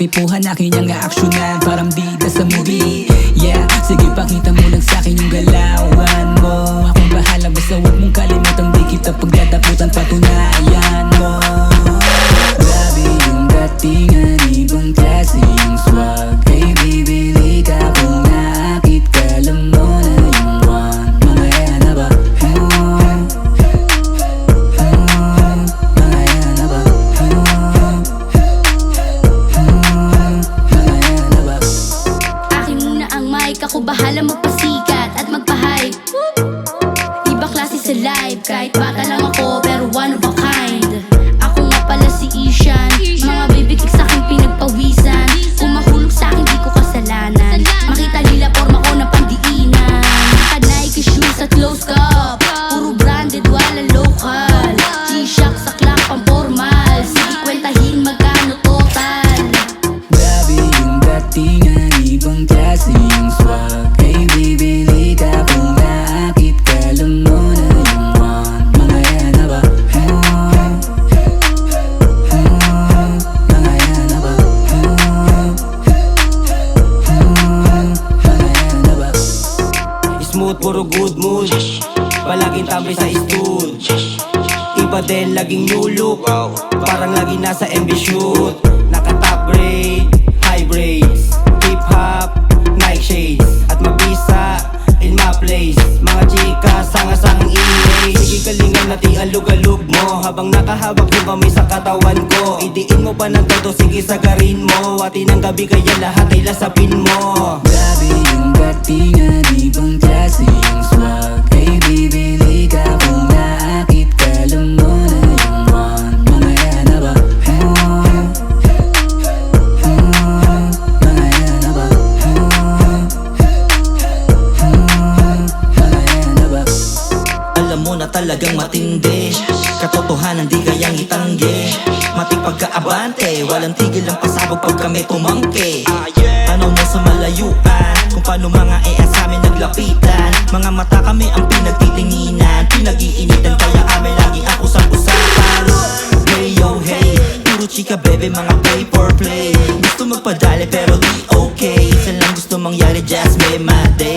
tipuhan na kanyang aaksyonan parang bida sa movie. Yeah, sige pakita mo lang sa'kin yung galawan mo. Akong bahala basta huwag mong kalimutang di kita pagdadaputan, patunayan mo. Grabe yung datingan, ibang klase yung swag. Kay bibili ka kung naakit ka, alam mo na yung one. Mga yan na ba? Mga yan na ba? Mga yan na ba? Akin muna ang mic, ako bahala magpasikat at magpa-hype. Iba klase sa live, kahit bata lang ako pero one of a kind. Ako nga pala si Ishan, mga bibigik sa'king pinagpawisan. Kung mahulog sa'kin di ko kasalanan, makita nila forma ko na pandiinan. Naka-Nike shoes at close cup, puro branded wala local. G-Shock sa clock pang formal, sige kwentahin magkano total. Grabe yung datingan, ibang klase yung swag. Kay bibili ka kung naakit ka, alam mo na yung one. Mga yan na ba? Mga yan na ba? Mga yan na ba? Smooth, puro good mood. Palaging tambay sa stool. Iba din, laging new look. Parang lagi nasa MB shoot. Naka-top grade, high braids, hip-hop, Nike shades. At mabisa, in my place. Mga chika, sanga-sangang ingay. Sige galingan natin alug-alug mo. Habang nakahawak yung kamay sa katawan ko. Idiin mo pa ng todo, sige sagarin mo. Ati ng gabi kaya lahat ay lasapin mo. Grabe yung datingan, ibang klase yung swag. Kay bibili ka kung naakit ka, alam mo na yung one. Mga yan na ba? Mga yan na ba? Mga yan na ba? Alam mo na talagang matindi, katotohanan di kayang itanggi. Mating pagkaabante, walang tigil ang pasabog pag kami tumangke. Ano mo sa malayuan, kung paano mga sa amin naglapitan. Mga mata kami ang pinagtitinginan, pinag-iinitan kaya kami lagi ang usap-usapan. Hey yo hey, puro chika bebe, mga play for play. Gusto magpadali pero di okay, isa lang gusto mangyari, just make my day.